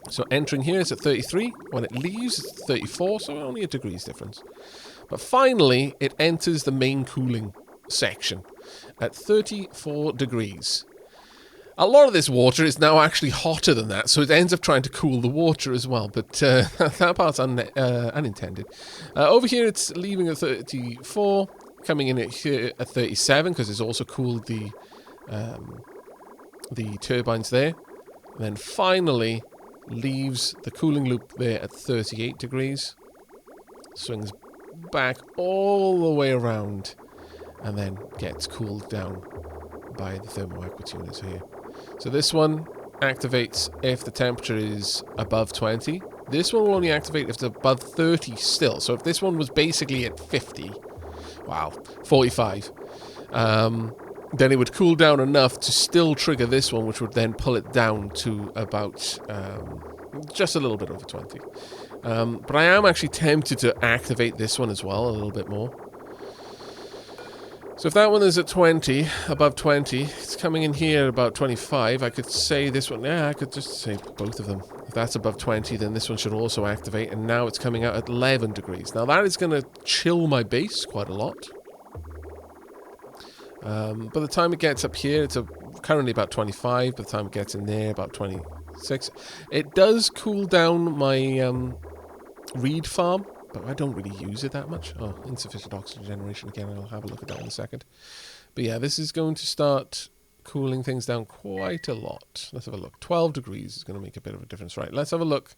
So entering here is at 33. When it leaves, it's 34, so only a degree's difference. But finally, it enters the main cooling section at 34 degrees. A lot of this water is now actually hotter than that, so it ends up trying to cool the water as well, but that part's unintended. Over here, it's leaving at 34, coming in here at 37, because it's also cooled the turbines there. And then finally leaves the cooling loop there at 38 degrees, swings back all the way around, and then gets cooled down by the thermoaqua tuners here. So this one activates if the temperature is above 20. This one will only activate if it's above 30 still. So if this one was basically at 50, wow, 45, then it would cool down enough to still trigger this one, which would then pull it down to about just a little bit over 20. But I am actually tempted to activate this one as well a little bit more. So if that one is at 20, above 20, it's coming in here at about 25. I could say this one, yeah, I could just say both of them. If that's above 20, then this one should also activate, and now it's coming out at 11 degrees. Now that is going to chill my base quite a lot. By the time it gets up here, it's currently about 25. By the time it gets in there, about 26. It does cool down my reed farm, but I don't really use it that much. Oh, insufficient oxygen generation again. I'll have a look at that in a second. But yeah, this is going to start cooling things down quite a lot. Let's have a look. 12 degrees is going to make a bit of a difference. Right, let's have a look.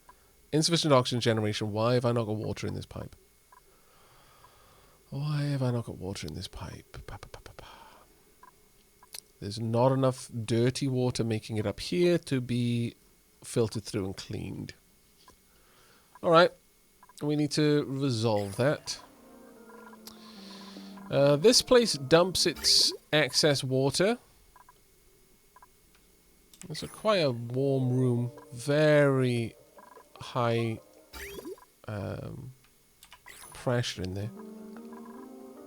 Insufficient oxygen generation. Why have I not got water in this pipe? Why have I not got water in this pipe? There's not enough dirty water making it up here to be filtered through and cleaned. All right. We need to resolve that. This place dumps its excess water. It's quite a warm room. Very high pressure in there.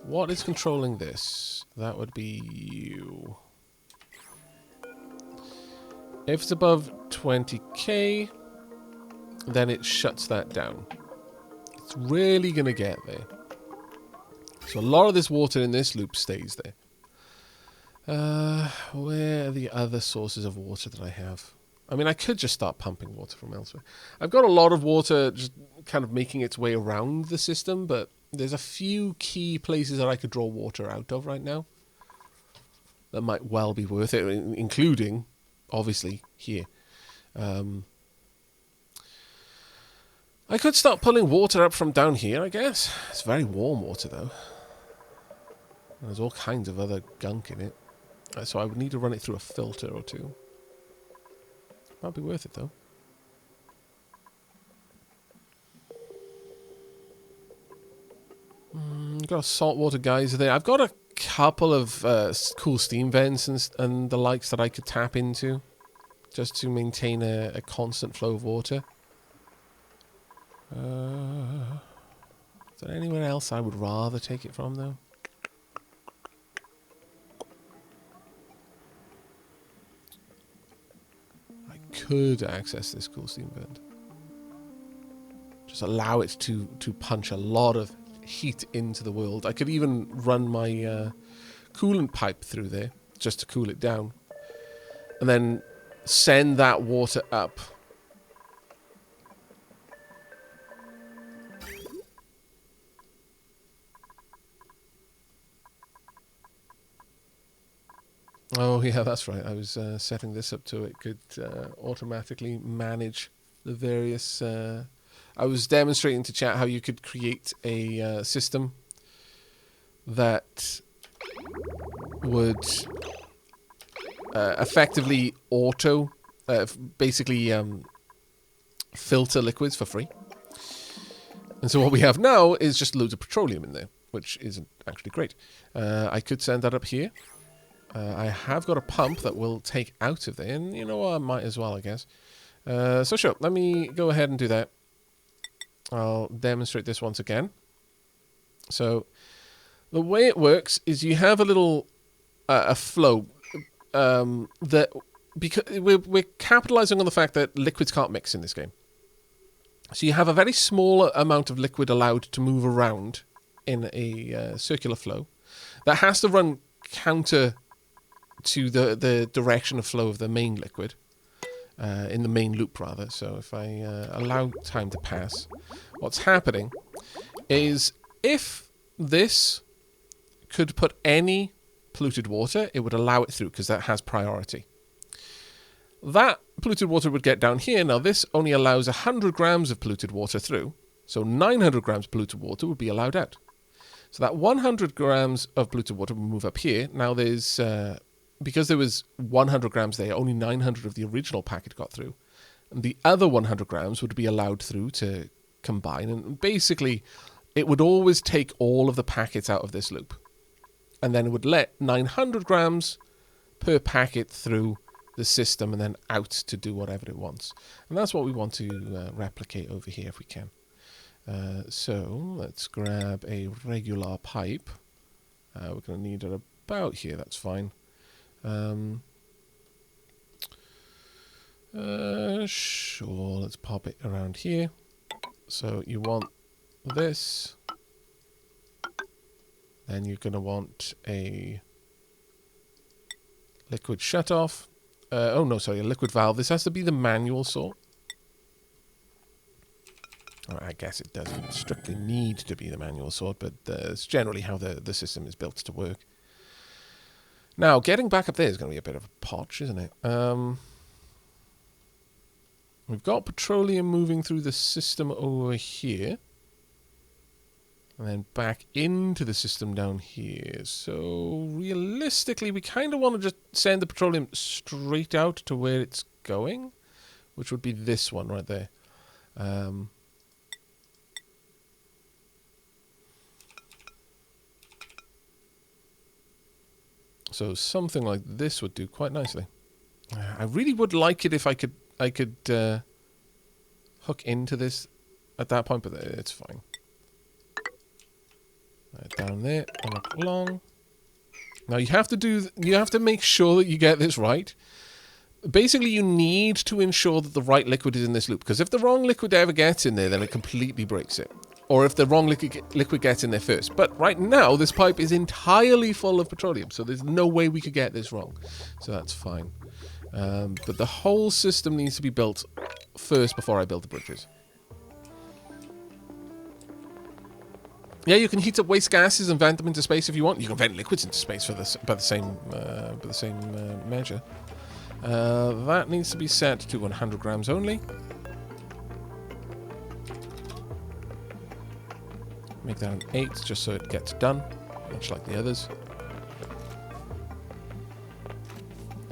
What is controlling this? That would be you. If it's above 20k, then it shuts that down. It's really going to get there. So a lot of this water in this loop stays there. Where are the other sources of water that I have? I mean, I could just start pumping water from elsewhere. I've got a lot of water just kind of making its way around the system, but there's a few key places that I could draw water out of right now that might well be worth it, including, obviously, here. I could start pulling water up from down here, I guess. It's very warm water, though. There's all kinds of other gunk in it. So I would need to run it through a filter or two. Might be worth it, though. Got a saltwater geyser there. I've got a couple of cool steam vents and the likes that I could tap into, just to maintain a constant flow of water. Is there anywhere else I would rather take it from, though? I could access this cool steam vent. Just allow it to punch a lot of heat into the world. I could even run my coolant pipe through there just to cool it down. And then send that water up. Oh, yeah, that's right. I was setting this up so it could automatically manage the various... I was demonstrating to chat how you could create a system that would effectively basically filter liquids for free. And so what we have now is just loads of petroleum in there, which isn't actually great. I could send that up here. I have got a pump that will take out of there, and you know what, I might as well, I guess. So sure, let me go ahead and do that. I'll demonstrate this once again. So the way it works is you have a little a flow that because we're capitalizing on the fact that liquids can't mix in this game. So you have a very small amount of liquid allowed to move around in a circular flow that has to run counter to the direction of flow of the main liquid, in the main loop rather. So if I allow time to pass, what's happening is if this could put any polluted water, it would allow it through because that has priority. That polluted water would get down here. Now this only allows 100 grams of polluted water through, so 900 grams of polluted water would be allowed out. So that 100 grams of polluted water will move up here. Now there's, because there was 100 grams there, only 900 of the original packet got through. And the other 100 grams would be allowed through to combine. And basically, it would always take all of the packets out of this loop. And then it would let 900 grams per packet through the system and then out to do whatever it wants. And that's what we want to replicate over here if we can. So let's grab a regular pipe. We're going to need it about here, that's fine. Sure, let's pop it around here. So you want this. Then you're going to want a liquid shutoff. Oh no, sorry, a liquid valve. This has to be the manual sort. Or I guess it doesn't strictly need to be the manual sort, but it's generally how the system is built to work. Now, getting back up there is going to be a bit of a potch, isn't it? We've got petroleum moving through the system over here. And then back into the system down here. So, realistically, we kind of want to just send the petroleum straight out to where it's going. Which would be this one right there. So something like this would do quite nicely. I really would like it if I could hook into this at that point, but it's fine. Down there, and up along. Now you have to make sure that you get this right. Basically, you need to ensure that the right liquid is in this loop, because if the wrong liquid ever gets in there, then it completely breaks it. Or if the wrong liquid gets in there first. But right now, this pipe is entirely full of petroleum, so there's no way we could get this wrong. So that's fine. But the whole system needs to be built first before I build the bridges. Yeah, you can heat up waste gases and vent them into space if you want. You can vent liquids into space for this, by the same measure. That needs to be set to 100 grams only. Make that an 8, just so it gets done, much like the others.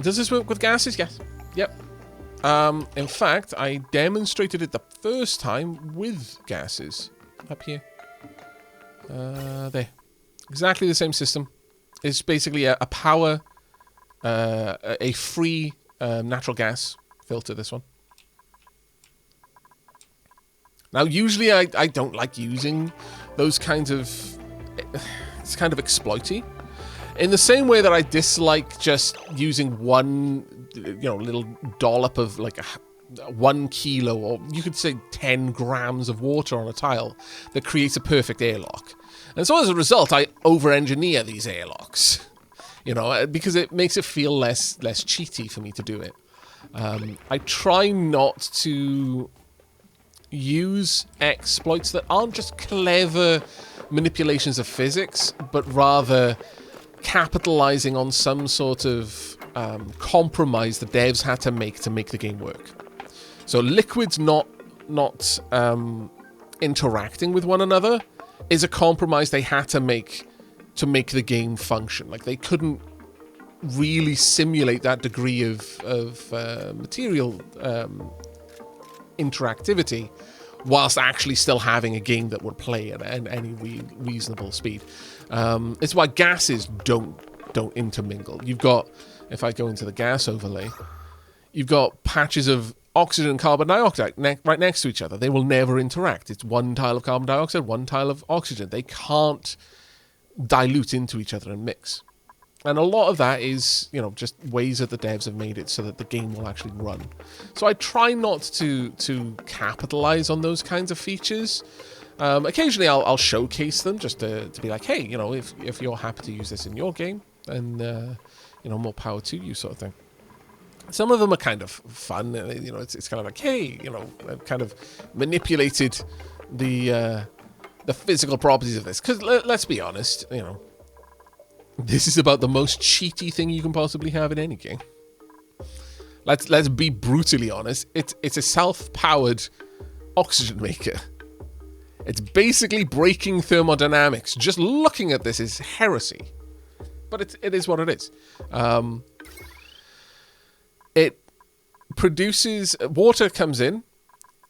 Does this work with gases? Yes. Yep. In fact, I demonstrated it the first time with gases. Up here. There. Exactly the same system. It's basically a power, a free natural gas filter, this one. Now, usually I don't like using those kinds of... It's kind of exploity. In the same way that I dislike just using one, little dollop of, like, 1 kilo, or you could say 10 grams of water on a tile that creates a perfect airlock. And so as a result, I over-engineer these airlocks, because it makes it feel less cheaty for me to do it. I try not to use exploits that aren't just clever manipulations of physics, but rather capitalizing on some sort of compromise the devs had to make the game work. So liquids not interacting with one another is a compromise they had to make the game function. Like, they couldn't really simulate that degree of material interactivity whilst actually still having a game that would play at any reasonable speed. It's why gases don't intermingle. You've got, if I go into the gas overlay, you've got patches of oxygen and carbon dioxide right next to each other. They will never interact. It's one tile of carbon dioxide, one tile of oxygen. They can't dilute into each other and mix. And a lot of that is, just ways that the devs have made it so that the game will actually run. So I try not to capitalize on those kinds of features. Occasionally I'll showcase them just to be like, hey, if you're happy to use this in your game, then, more power to you, sort of thing. Some of them are kind of fun. It's kind of like, hey, I've kind of manipulated the physical properties of this. Because let's be honest, this is about the most cheaty thing you can possibly have in any game. Let's be brutally honest. It's a self-powered oxygen maker. It's basically breaking thermodynamics. Just looking at this is heresy. But it is what it is. It produces... Water comes in.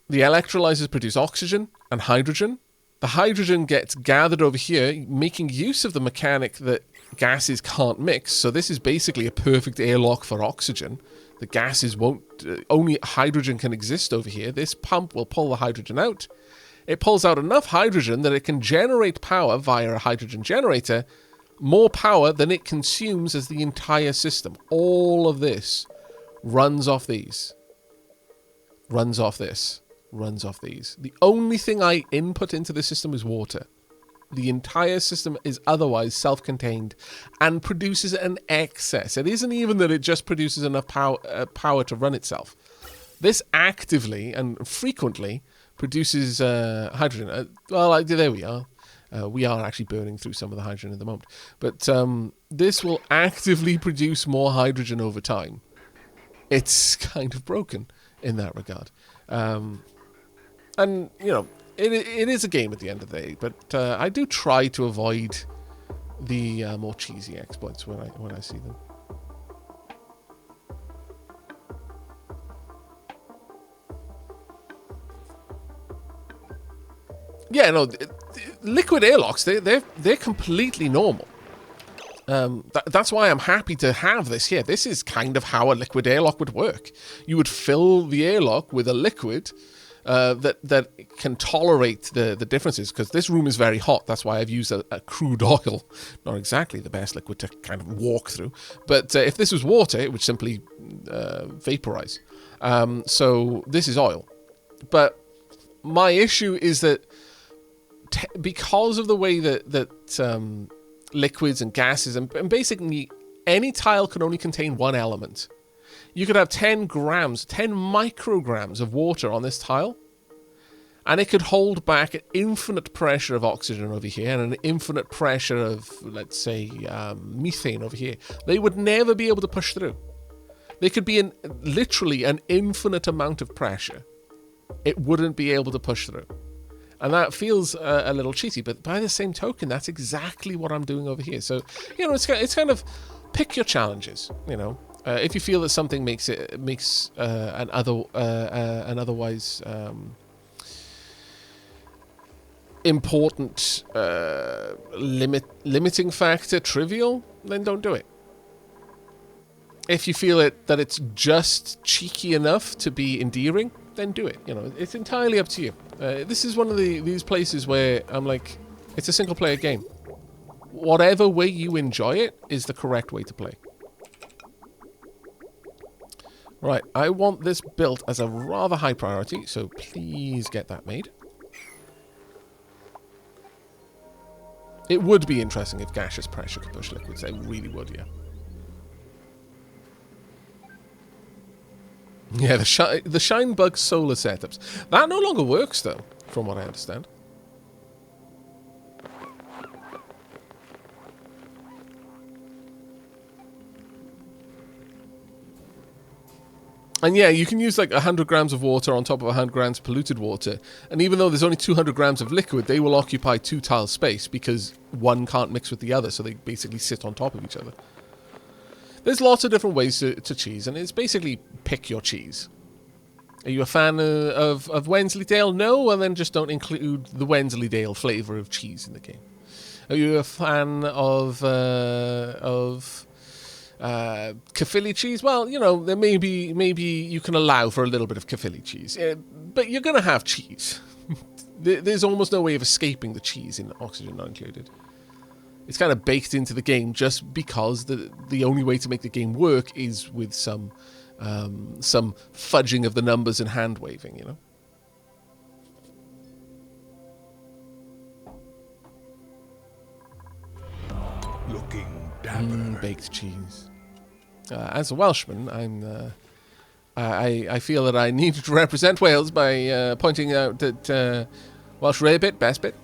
The electrolyzers produce oxygen and hydrogen. The hydrogen gets gathered over here, making use of the mechanic that gases can't mix. So this is basically a perfect airlock for oxygen. The gases won't... only hydrogen can exist over here. This pump will pull the hydrogen out. It pulls out enough hydrogen that it can generate power via a hydrogen generator, more power than it consumes as the entire system. All of this runs off these. Runs off this. Runs off these. The only thing I input into the system is water. The entire system is otherwise self-contained and produces an excess. It isn't even that it just produces enough power to run itself. This actively and frequently produces hydrogen. There we are. We are actually burning through some of the hydrogen at the moment. But this will actively produce more hydrogen over time. It's kind of broken in that regard. And, it is a game at the end of the day. But I do try to avoid the more cheesy exploits when I see them. Yeah, no, liquid airlocks, they're completely normal. That's why I'm happy to have this here. This is kind of how a liquid airlock would work. You would fill the airlock with a liquid that can tolerate the differences, because this room is very hot. That's why I've used a crude oil. Not exactly the best liquid to kind of walk through. But if this was water, it would simply vaporize. So this is oil. But my issue is that because of the way that liquids and gases and basically any tile can only contain one element. You could have 10 micrograms of water on this tile, and it could hold back an infinite pressure of oxygen over here and an infinite pressure of, let's say, methane over here. They would never be able to push through. They could be literally an infinite amount of pressure. It wouldn't be able to push through. And that feels a little cheaty, but by the same token, that's exactly what I'm doing over here. So, it's kind of pick your challenges. If you feel that something makes an otherwise important limiting factor trivial, then don't do it. If you feel that it's just cheeky enough to be endearing, then do it. It's entirely up to you. This is one of these places where I'm like, it's a single player game. Whatever way you enjoy it is the correct way to play. Right, I want this built as a rather high priority, so please get that made. It would be interesting if gaseous pressure could push liquids. It really would, yeah. Yeah, the Shinebug solar setups. That no longer works, though, from what I understand. And yeah, you can use like 100 grams of water on top of 100 grams of polluted water. And even though there's only 200 grams of liquid, they will occupy 2 tile space because one can't mix with the other. So they basically sit on top of each other. There's lots of different ways to cheese, and it's basically pick your cheese. Are you a fan of Wensleydale? No? Well, then just don't include the Wensleydale flavour of cheese in the game. Are you a fan of Caerphilly cheese? Well, there maybe you can allow for a little bit of Caerphilly cheese. But you're going to have cheese. There's almost no way of escaping the cheese in Oxygen Not Included. it's kind of baked into the game just because the only way to make the game work is with some fudging of the numbers and hand waving, you know. Looking dapper. Baked cheese. As a Welshman, I feel that I need to represent Wales by pointing out that Welsh rarebit, best bit.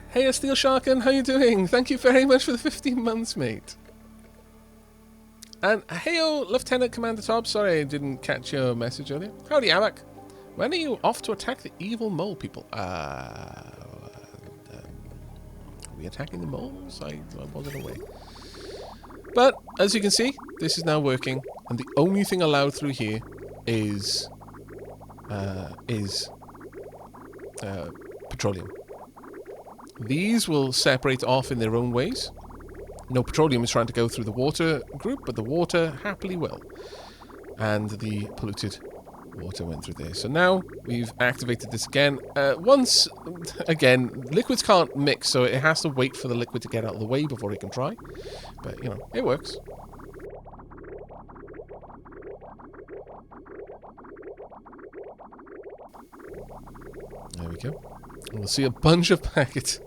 Hey, Steel Sharkin, how you doing? Thank you very much for the 15 months, mate. And heyo, Lieutenant Commander Tob. Sorry I didn't catch your message earlier. Howdy, Aavak. When are you off to attack the evil mole people? Are we attacking the moles? I wasn't aware. But, as you can see, this is now working. And the only thing allowed through here is petroleum. These will separate off in their own ways. No petroleum is trying to go through the water group, but the water happily will. And the polluted water went through there. So now we've activated this again. Once again, liquids can't mix, so it has to wait for the liquid to get out of the way before it can try. But, you know, it works. There we go. We'll see a bunch of packets.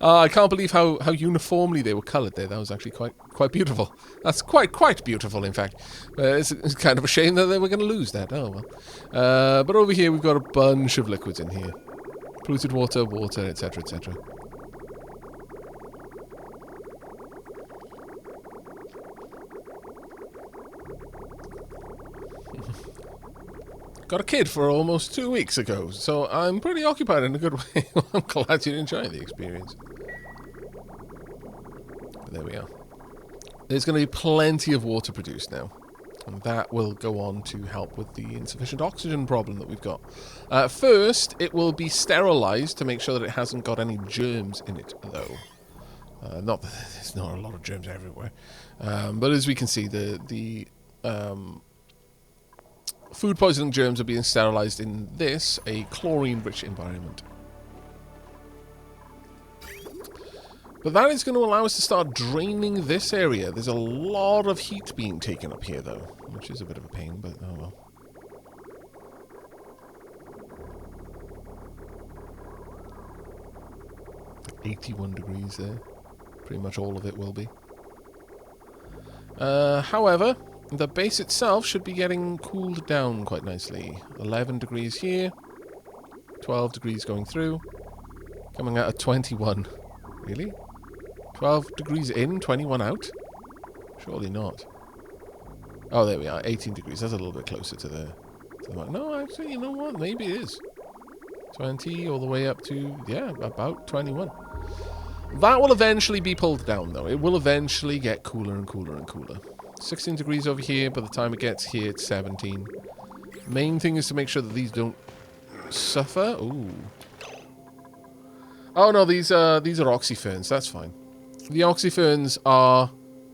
I can't believe how uniformly they were coloured there. That was actually quite beautiful. That's quite beautiful, in fact. It's kind of a shame that they were going to lose that. Oh, well. But over here, we've got a bunch of liquids in here. Polluted water, etc., etc. Got a kid for almost 2 weeks ago, so I'm pretty occupied in a good way. I'm glad you enjoy the experience. But there we are. There's going to be plenty of water produced now, and that will go on to help with the insufficient oxygen problem that we've got. First, it will be sterilized to make sure that it hasn't got any germs in it, though. Not that there's not a lot of germs everywhere, but as we can see, the food poisoning germs are being sterilized in this, a chlorine-rich environment. But that is going to allow us to start draining this area. There's a lot of heat being taken up here, though, which is a bit of a pain, but oh well. Like 81 degrees there. Pretty much all of it will be. However, the base itself should be getting cooled down quite nicely. 11 degrees here. 12 degrees going through. Coming out at 21. Really? 12 degrees in, 21 out? Surely not. Oh, there we are. 18 degrees. That's a little bit closer to the mark. No, actually, you know what? Maybe it is. 20 all the way up to, yeah, about 21. That will eventually be pulled down, though. It will eventually get cooler and cooler and cooler. 16 degrees over here. By the time it gets here, it's 17. Main thing is to make sure that these don't suffer. Ooh. Oh, no, these are oxyferns. That's fine. The oxyferns are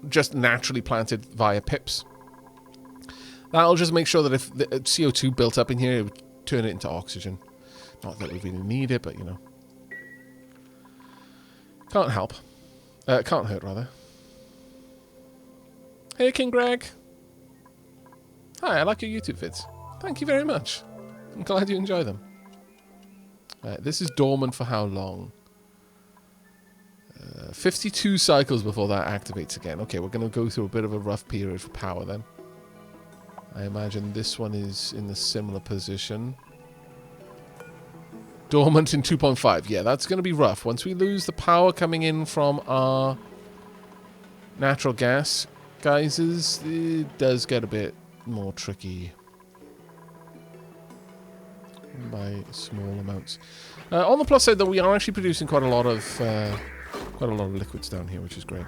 just naturally planted via pips. That'll just make sure that if the CO2 built up in here, it would turn it into oxygen. Not that we really need it, but, you know. Can't help. Can't hurt, rather. Hey, King Greg. Hi, I like your YouTube vids. Thank you very much. I'm glad you enjoy them. This is dormant for how long? 52 cycles before that activates again. Okay, we're going to go through a bit of a rough period for power then. I imagine this one is in a similar position. Dormant in 2.5. Yeah, that's going to be rough. Once we lose the power coming in from our natural gas geysers, it does get a bit more tricky by small amounts. On the plus side, though, we are actually producing quite a lot of liquids down here, which is great.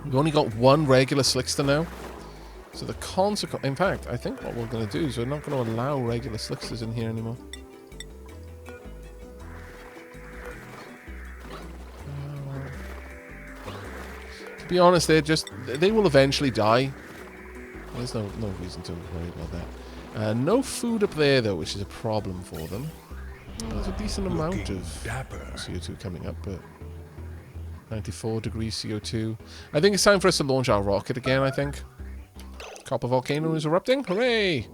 We've only got one regular slickster now. So the consequence... In fact, I think what we're going to do is we're not going to allow regular slicksters in here anymore. Be honest, they will eventually die. There's no reason to worry about that. No food up there though, which is a problem for them. There's a decent amount of CO2 coming up, but 94 degrees CO2. I think it's time for us to launch our rocket again, I think. Copper volcano is erupting. Hooray!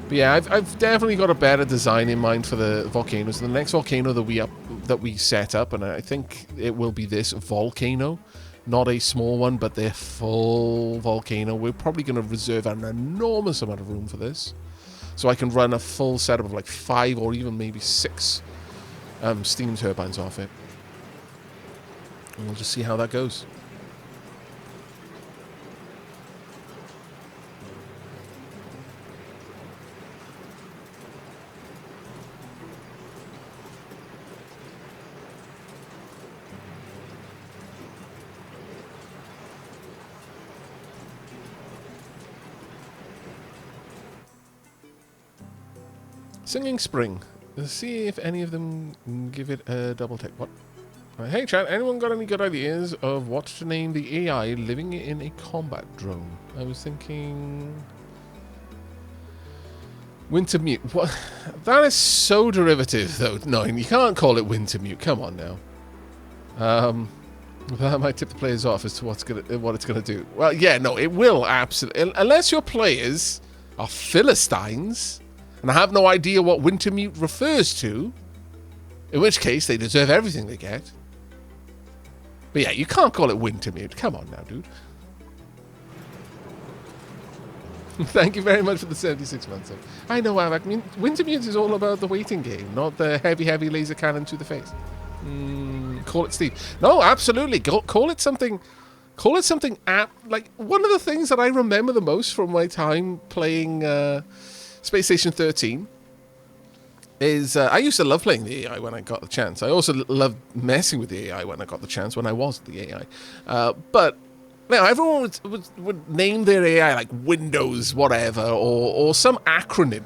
But yeah, I've definitely got a better design in mind for the volcanoes. The next volcano that we set up, and I think it will be this volcano, not a small one, but their full volcano. We're probably going to reserve an enormous amount of room for this, so I can run a full setup of like 5 or even maybe 6 steam turbines off it, and we'll just see how that goes. Singing Spring. Let's see if any of them give it a double tick. What? Hey chat, anyone got any good ideas of what to name the AI living in a combat drone? I was thinking... Wintermute. What? That is so derivative though. No, you can't call it Wintermute. Come on now. That might tip the players off as to what it's gonna do. Well, yeah, no, it will absolutely. Unless your players are Philistines and I have no idea what Wintermute refers to, in which case they deserve everything they get. But yeah, you can't call it Wintermute. Come on now, dude. Thank you very much for the 76 months. I know, Aavak. I mean, Wintermute is all about the waiting game, not the heavy laser cannon to the face. Call it Steve. No, absolutely. Call it something. Call it something. Like one of the things that I remember the most from my time playing Space Station 13 is I used to love playing the AI when I got the chance. I also loved messing with the AI when I got the chance, when I was the AI. But you know, everyone would name their AI like Windows whatever or some acronym.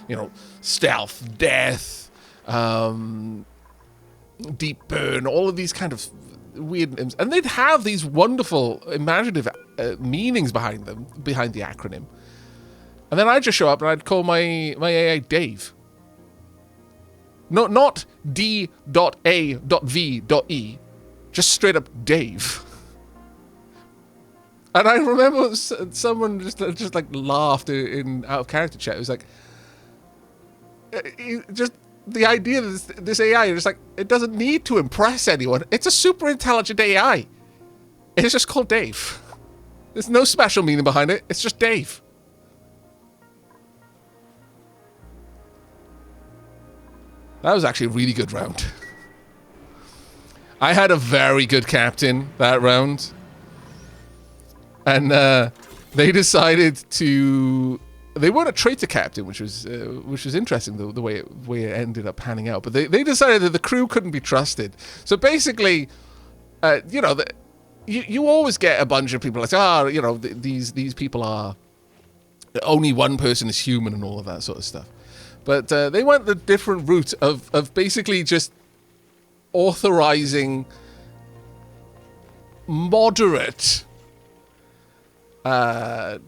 You know, stealth, death, deep burn, all of these kind of weird names. And they'd have these wonderful imaginative meanings behind the acronym. And then I'd just show up and I'd call my AI Dave. Not D.A.V.E. Just straight up Dave. And I remember someone just like laughed in out of character chat. It was like, just the idea that this AI, just like, it doesn't need to impress anyone. It's a super intelligent AI. It's just called Dave. There's no special meaning behind it. It's just Dave. That was actually a really good round. I had a very good captain that round. And they decided to... They weren't a traitor captain, which was interesting, the way it ended up panning out. But they decided that the crew couldn't be trusted. So basically, you know, you always get a bunch of people like, you know, these people are... Only one person is human and all of that sort of stuff. But they went the different route of basically just authorizing moderate... how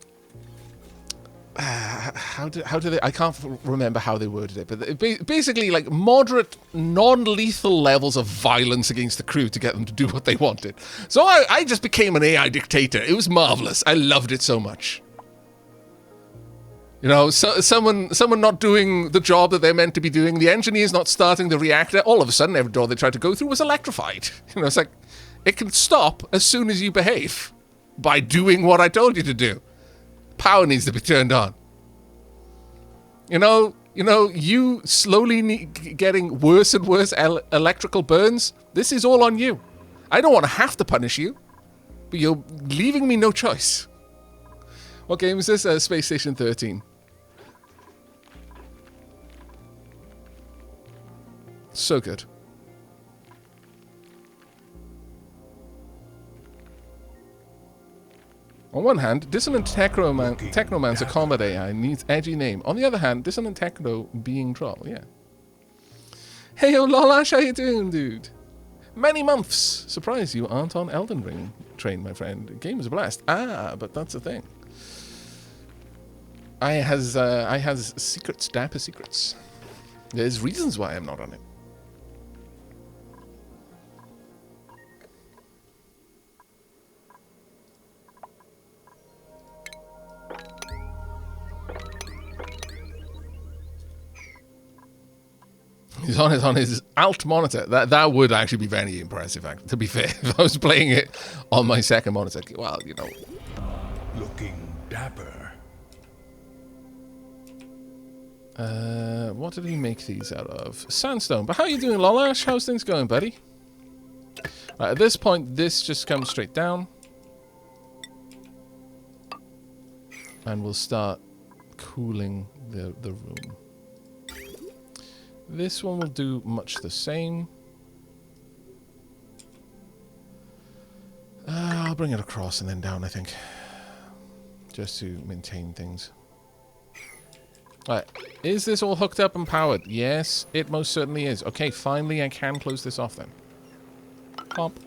do they... I can't remember how they worded it, but basically like moderate, non-lethal levels of violence against the crew to get them to do what they wanted. So I just became an AI dictator. It was marvelous. I loved it so much. You know, someone not doing the job that they're meant to be doing, the engineers not starting the reactor, all of a sudden every door they tried to go through was electrified. You know, it's like, it can stop as soon as you behave by doing what I told you to do. Power needs to be turned on. You know, you slowly getting worse and worse electrical burns. This is all on you. I don't want to have to punish you, but you're leaving me no choice. What game is this? Space Station 13. So good. On one hand, Dissonant Technomancer combat AI needs edgy name. On the other hand, Dissonant Techno being troll, yeah. Hey yo, Lash, how you doing, dude? Many months. Surprised you aren't on Elden Ring train, my friend. The game is a blast. Ah, but that's the thing. I has secrets, dapper secrets. There's reasons why I'm not on it. He's on his alt monitor. That would actually be very impressive, to be fair. If I was playing it on my second monitor. Well, you know. Looking dapper. What did he make these out of? Sandstone. But how are you doing, Lash? How's things going, buddy? Right, at this point, this just comes straight down. And we'll start cooling the room. This one will do much the same. I'll bring it across and then down, I think. Just to maintain things. Alright, is this all hooked up and powered? Yes, it most certainly is. Okay, finally I can close this off then. Pop.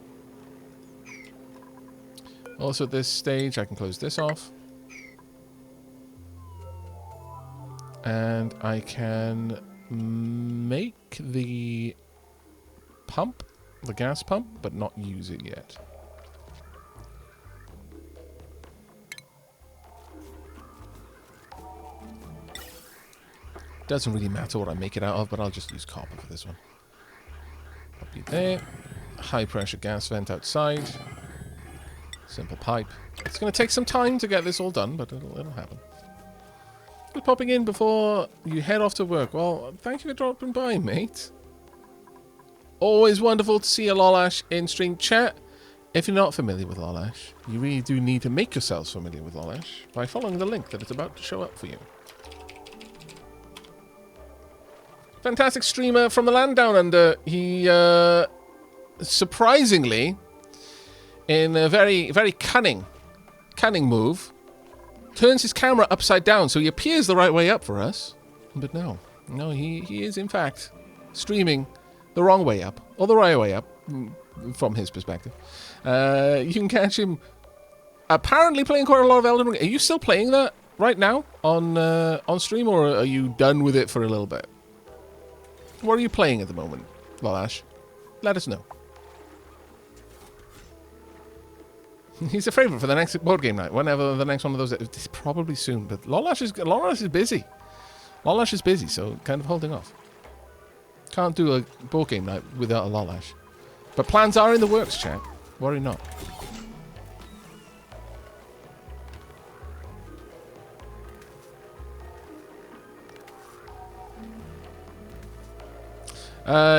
Also at this stage I can close this off. And I can make the pump, the gas pump, but not use it yet. Doesn't really matter what I make it out of, but I'll just use copper for this one. Copy there. High pressure gas vent outside. Simple pipe. It's going to take some time to get this all done, but it'll happen. Just popping in before you head off to work. Well, thank you for dropping by, mate. Always wonderful to see a Lash in stream chat. If you're not familiar with Lash, you really do need to make yourselves familiar with Lash by following the link that it's about to show up for you. Fantastic streamer from the land down under. He, surprisingly, in a very, very cunning move, turns his camera upside down so he appears the right way up for us. But no, he is in fact streaming the wrong way up, or the right way up, from his perspective. You can catch him apparently playing quite a lot of Elden Ring. Are you still playing that right now on stream, or are you done with it for a little bit? What are you playing at the moment, Lash? Let us know. He's a favourite for the next board game night. Whenever the next one of those is, it's probably soon. But Lash is busy. Lash is busy, so kind of holding off. Can't do a board game night without a Lash. But plans are in the works, chat. Worry not.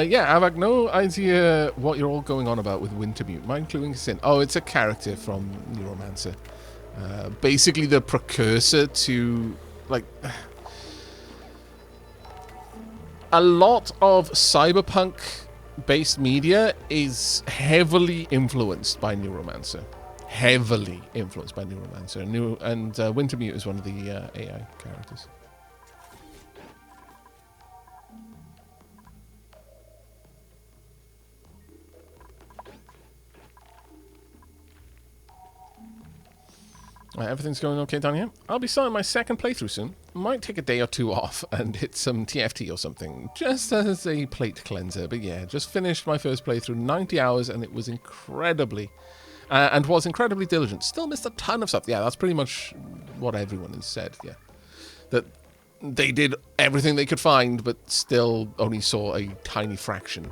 Yeah, Aavak, no idea what you're all going on about with Wintermute. Mind cluing us in. Oh, it's a character from Neuromancer. Basically the precursor to, like... A lot of cyberpunk-based media is heavily influenced by Neuromancer. Heavily influenced by Neuromancer. And Wintermute is one of the AI characters. Right, everything's going okay down here. I'll be starting my second playthrough soon. Might take a day or two off and hit some TFT or something, just as a plate cleanser. But yeah, just finished my first playthrough, 90 hours, and it was incredibly diligent. Still missed a ton of stuff. Yeah, that's pretty much what everyone has said, yeah. That they did everything they could find, but still only saw a tiny fraction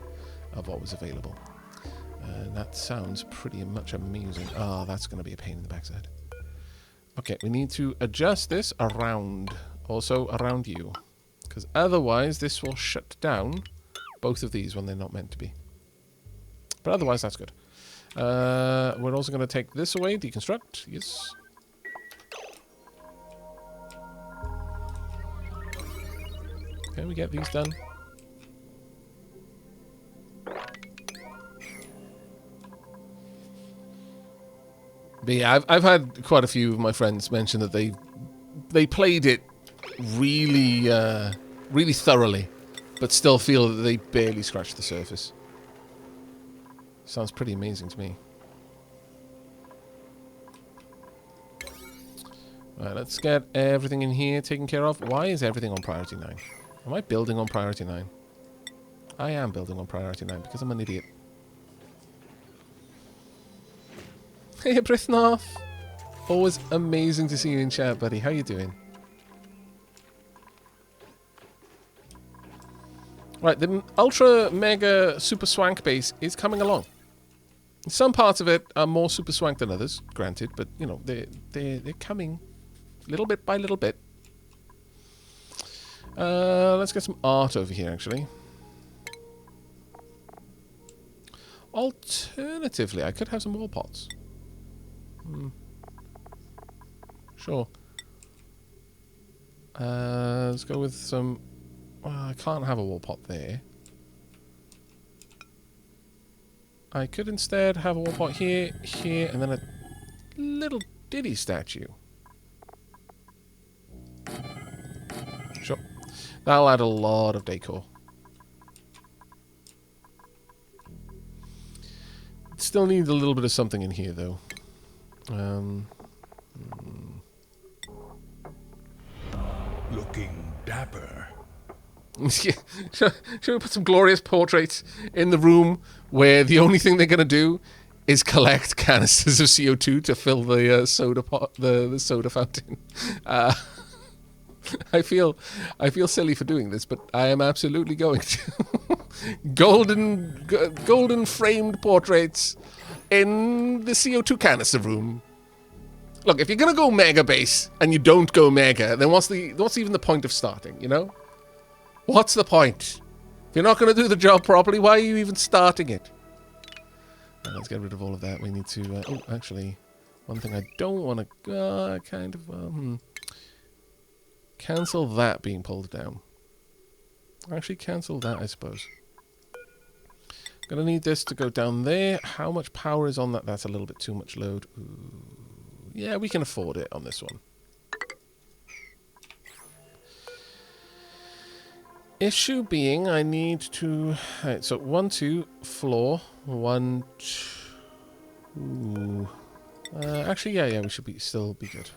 of what was available. That sounds pretty much amusing. Oh, that's going to be a pain in the backside. Okay, we need to adjust this around, also around you, because otherwise this will shut down both of these when they're not meant to be. But otherwise, that's good. We're also going to take this away, deconstruct, yes. Okay, we get these done. But yeah, I've had quite a few of my friends mention that they played it really really thoroughly, but still feel that they barely scratched the surface. Sounds pretty amazing to me. Right, let's get everything in here taken care of. Why is everything on priority 9? Am I building on priority 9? I am building on priority 9 because I'm an idiot. Hey, Brithnoff! Always amazing to see you in chat, buddy. How you doing? Right, the ultra mega super swank base is coming along. Some parts of it are more super swank than others, granted, but you know they're coming, little bit by little bit. Let's get some art over here, actually. Alternatively, I could have some wall pots. Sure. Let's go with some... Well, I can't have a wall pot there. I could instead have a wall pot here, here, and then a little Diddy statue. Sure. That'll add a lot of decor. Still need a little bit of something in here, though. Looking dapper. Should we put some glorious portraits in the room where the only thing they're going to do is collect canisters of CO2 to fill the soda pot, the soda fountain? I feel silly for doing this, but I am absolutely going to. golden framed portraits in the CO2 canister room. Look, if you're gonna go mega base and you don't go mega, then what's even the point of starting? You know, what's the point? If you're not gonna do the job properly, why are you even starting it? Let's get rid of all of that. We need to. Oh, actually, one thing I don't want to kind of cancel that being pulled down. Actually, cancel that, I suppose. Gonna need this to go down there. How much power is on that? That's a little bit too much load. Ooh. Yeah, we can afford it on this one. Issue being, I need to... Alright, so 1, 2, floor. 1, 2... actually, yeah, we should still be good.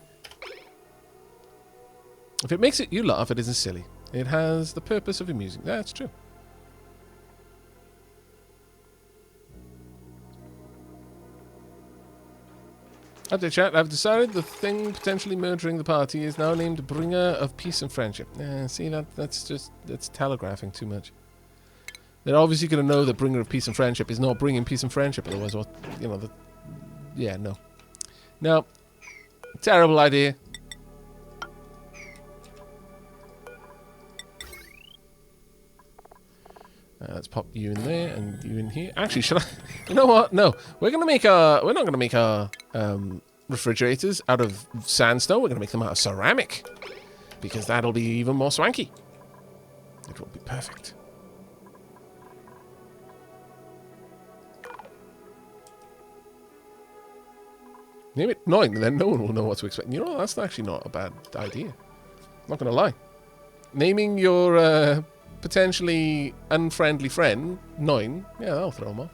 If it makes you laugh, it isn't silly. It has the purpose of amusing. That's true. Update chat, I've decided the thing potentially murdering the party is now named Bringer of Peace and Friendship. See, that's telegraphing too much. They're obviously going to know that Bringer of Peace and Friendship is not bringing peace and friendship, otherwise, what, you know, yeah, no. No. Terrible idea. Let's pop you in there and you in here. Actually, should I? You know what? No, we're not gonna make our refrigerators out of sandstone. We're gonna make them out of ceramic because that'll be even more swanky. It will be perfect. Name it Noin, then no one will know what to expect. You know, that's actually not a bad idea. I'm not gonna lie. Naming your potentially unfriendly friend, 9, yeah, that'll throw him off.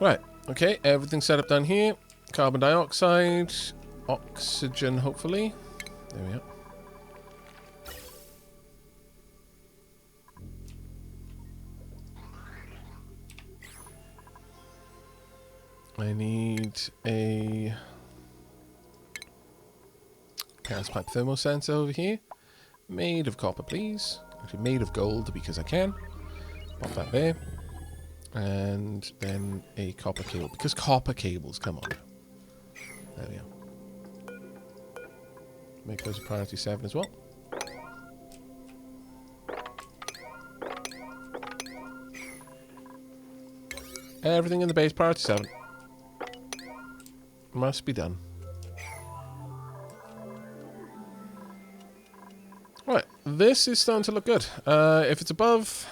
Right, okay, everything's set up down here. Carbon dioxide, oxygen, hopefully. There we are. I need a gas pipe thermostat over here. Made of copper, please. Actually, made of gold because I can. Pop that there. And then a copper cable. Because copper cables, come on. There we are. Make those a priority 7 as well. Everything in the base, priority 7. Must be done. Right, this is starting to look good. If it's above...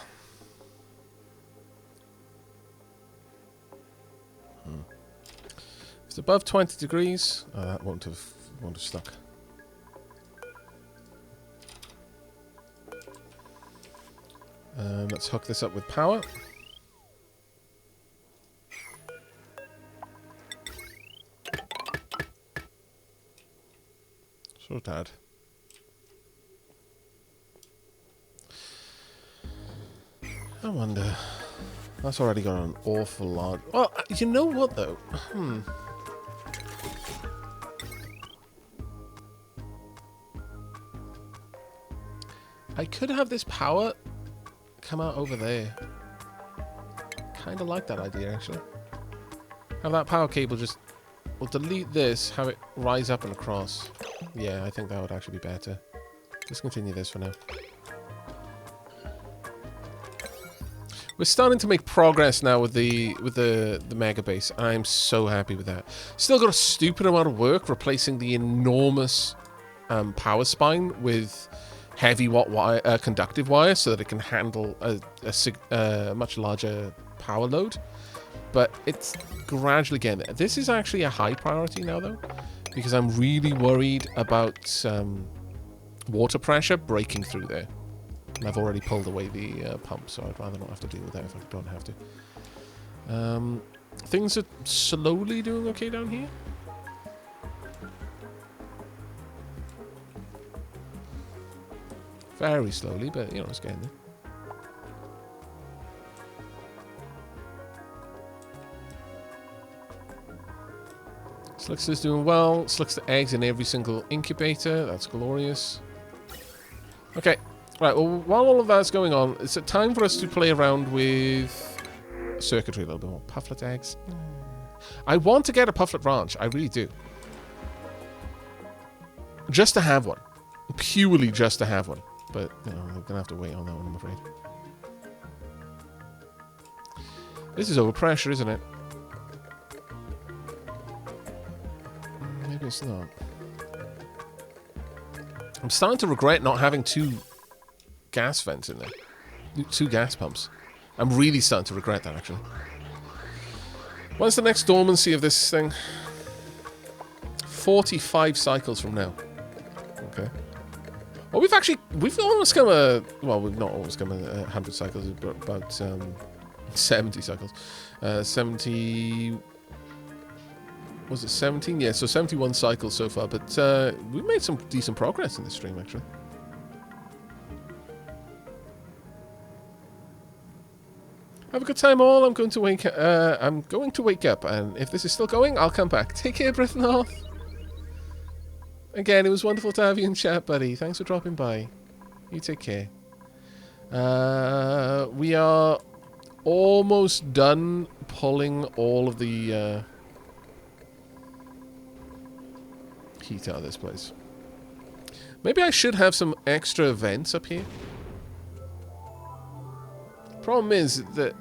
If It's above 20 degrees. Oh, that won't have stuck. Let's hook this up with power. So dad. I wonder. That's already got an awful lot. Well, you know what though? I could have this power come out over there. Kind of like that idea, actually. Have that power cable just... We'll delete this, have it rise up and across. Yeah, I think that would actually be better. Let's continue this for now. We're starting to make progress now with the mega base. I'm so happy with that. Still got a stupid amount of work replacing the enormous power spine with heavy wire, conductive wire so that it can handle a much larger power load. But it's gradually getting there. This is actually a high priority now, though, because I'm really worried about water pressure breaking through there. And I've already pulled away the pump, so I'd rather not have to deal with that if I don't have to. Things are slowly doing okay down here. Very slowly, but, you know, it's getting there. Slickster's doing well. Slickster eggs in every single incubator. That's glorious. Okay. Right, well, while all of that's going on, it's time for us to play around with circuitry a little bit more. Pufflet eggs. I want to get a Pufflet ranch. I really do. Just to have one. Purely just to have one. But, you know, we're going to have to wait on that one, I'm afraid. This is overpressure, isn't it? Maybe it's not. I'm starting to regret not having two gas vents in there. Two gas pumps. I'm really starting to regret that, actually. When's the next dormancy of this thing? 45 cycles from now. Okay. Well, we've almost come well, we've not almost come 100 cycles, but about 70 cycles. 70... Was it 17? Yeah, so 71 cycles so far, but we've made some decent progress in this stream, actually. Have a good time, all. I'm going to wake up, and if this is still going, I'll come back. Take care, Brithnorth. Again, it was wonderful to have you in chat, buddy. Thanks for dropping by. You take care. We are almost done pulling all of the heat out of this place. Maybe I should have some extra vents up here. Problem is that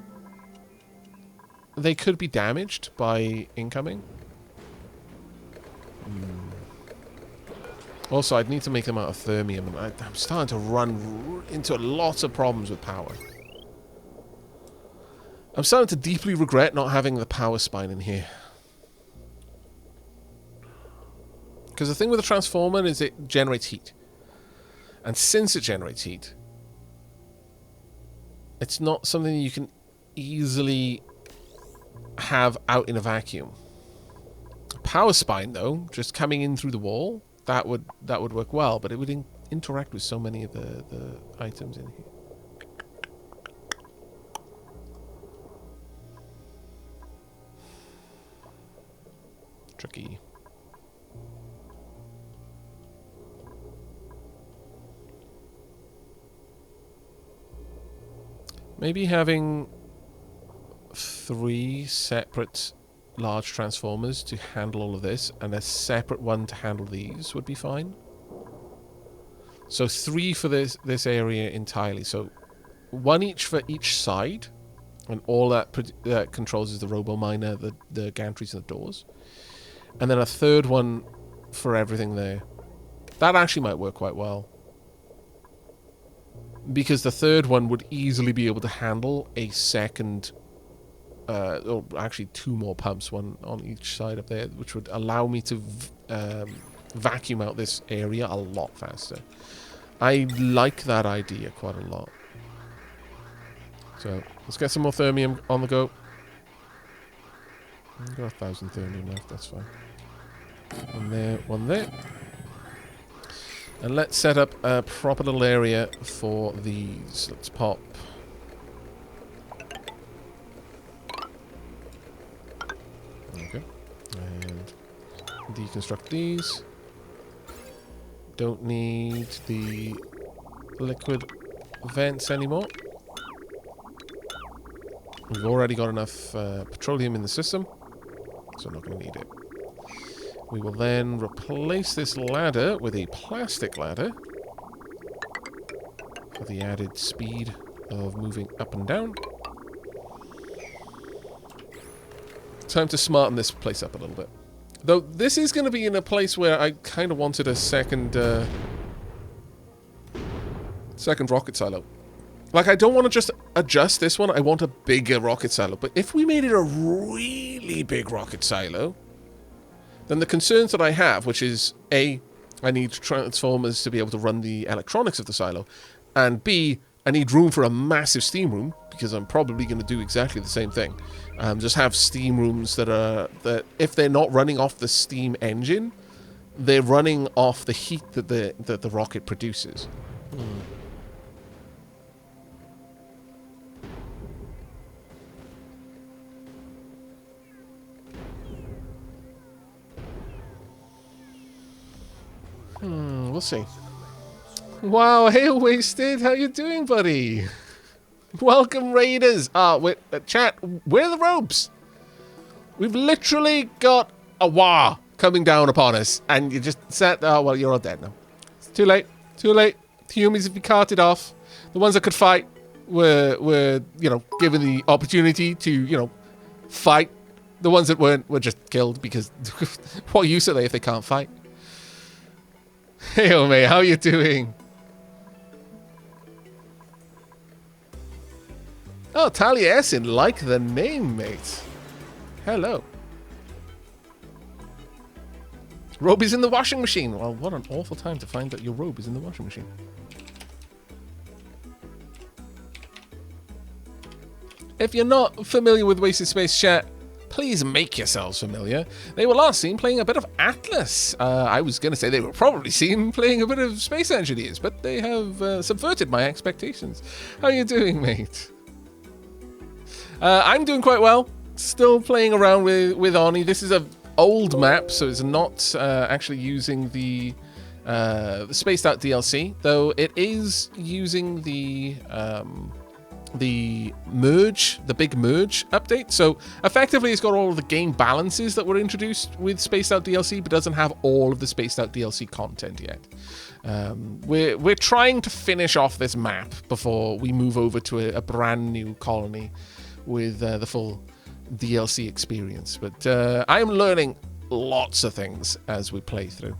they could be damaged by incoming. Also, I'd need to make them out of thermium, and I'm starting to run into lots of problems with power. I'm starting to deeply regret not having the power spine in here. Because the thing with the transformer is it generates heat. And since it generates heat, it's not something you can easily have out in a vacuum. A power spine, though, just coming in through the wall, that would work well, but it would interact with so many of the items in here. Tricky. Maybe having 3 separate large transformers to handle all of this, and a separate one to handle these would be fine. So 3 for this area entirely. So 1 each for each side, and all that controls is the robo miner, the gantries, and the doors. And then a 3rd one for everything there. That actually might work quite well. Because the 3rd one would easily be able to handle a second or actually 2 more pumps, one on each side up there, which would allow me to vacuum out this area a lot faster. I like that idea quite a lot. So let's get some more thermium on the go. I've got 1,000 thermium left, that's fine. One there, one there. And let's set up a proper little area for these. Let's pop. Okay. And deconstruct these. Don't need the liquid vents anymore. We've already got enough petroleum in the system, so I'm not going to need it. We will then replace this ladder with a plastic ladder for the added speed of moving up and down. Time to smarten this place up a little bit. Though this is going to be in a place where I kind of wanted a second rocket silo. Like, I don't want to just adjust this one. I want a bigger rocket silo. But if we made it a really big rocket silo, then the concerns that I have, which is A, I need transformers to be able to run the electronics of the silo, and B, I need room for a massive steam room, because I'm probably going to do exactly the same thing. Just have steam rooms that if they're not running off the steam engine, they're running off the heat that the rocket produces. We'll see. Wow, hey, Wasted, how you doing, buddy? Welcome, Raiders. Chat, where are the robes? We've literally got a war coming down upon us, and you just sat. Oh well, you're all dead now. It's too late. Too late. The humans have been carted off. The ones that could fight were given the opportunity to fight. The ones that weren't were just killed because what use are they if they can't fight? Hey, Ome, how you doing? Oh, Taliesin, like the name, mate. Hello. Robe is in the washing machine. Well, what an awful time to find that your robe is in the washing machine. If you're not familiar with Wasted Space Chat, please make yourselves familiar. They were last seen playing a bit of Atlas. I was going to say they were probably seen playing a bit of Space Engineers, but they have subverted my expectations. How are you doing, mate? I'm doing quite well. Still playing around with Oni. This is an old map, so it's not actually using the Spaced Out DLC, though it is using the merge, the big merge update. So effectively it's got all of the game balances that were introduced with Spaced Out DLC, but doesn't have all of the Spaced Out DLC content yet. We're trying to finish off this map before we move over to a brand new colony with the full DLC experience. But I am learning lots of things as we play through.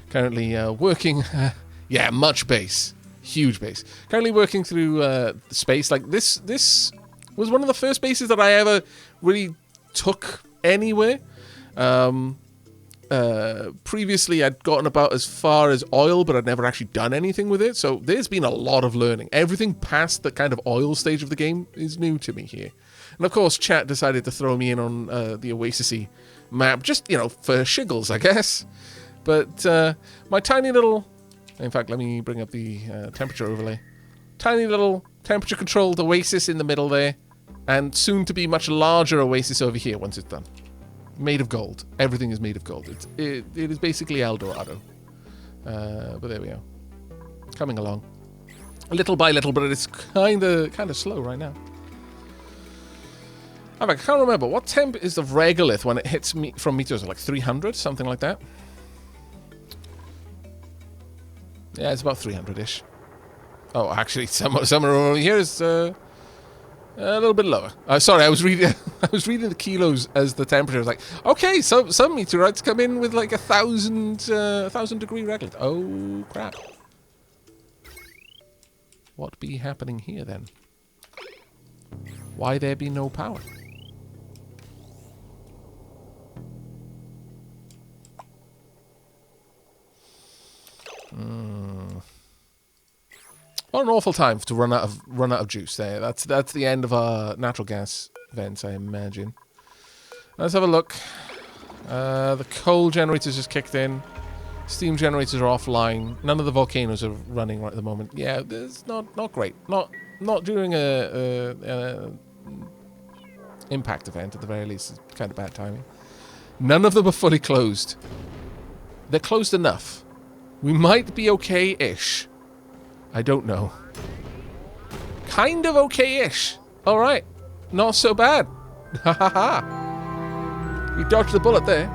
Currently working, yeah, much base. Huge base. Currently working through the space. Like this was one of the first bases that I ever really took anywhere. Previously, I'd gotten about as far as oil, but I'd never actually done anything with it. So there's been a lot of learning. Everything past the kind of oil stage of the game is new to me here. And of course, chat decided to throw me in on the Oassise map, just, for shiggles, I guess. But my tiny little... In fact, let me bring up the temperature overlay. Tiny little temperature-controlled oasis in the middle there, and soon to be much larger oasis over here once it's done. Made of gold. Everything is made of gold. It is basically El Dorado. But there we are. Coming along. Little by little, but it's kind of slow right now. I can't remember. What temp is the regolith when it hits me from meters? Like 300? Something like that? Yeah, it's about 300-ish. Oh, actually, somewhere over here is a little bit lower. Sorry, I was reading the kilos as the temperature. I was like, okay, so some meteorites come in with like 1,000 degree regolith. Oh crap! What be happening here then? Why there be no power? an awful time to run out of juice there. That's the end of our natural gas vents, I imagine. Let's have a look. The coal generators just kicked in. Steam generators are offline. None of the volcanoes are running right at the moment. Yeah, it's not great. Not during a impact event at the very least. It's kind of bad timing. None of them are fully closed. They're closed enough. We might be okay-ish. I don't know. Kind of okay-ish. All right. Not so bad. Ha ha ha. We dodged the bullet there.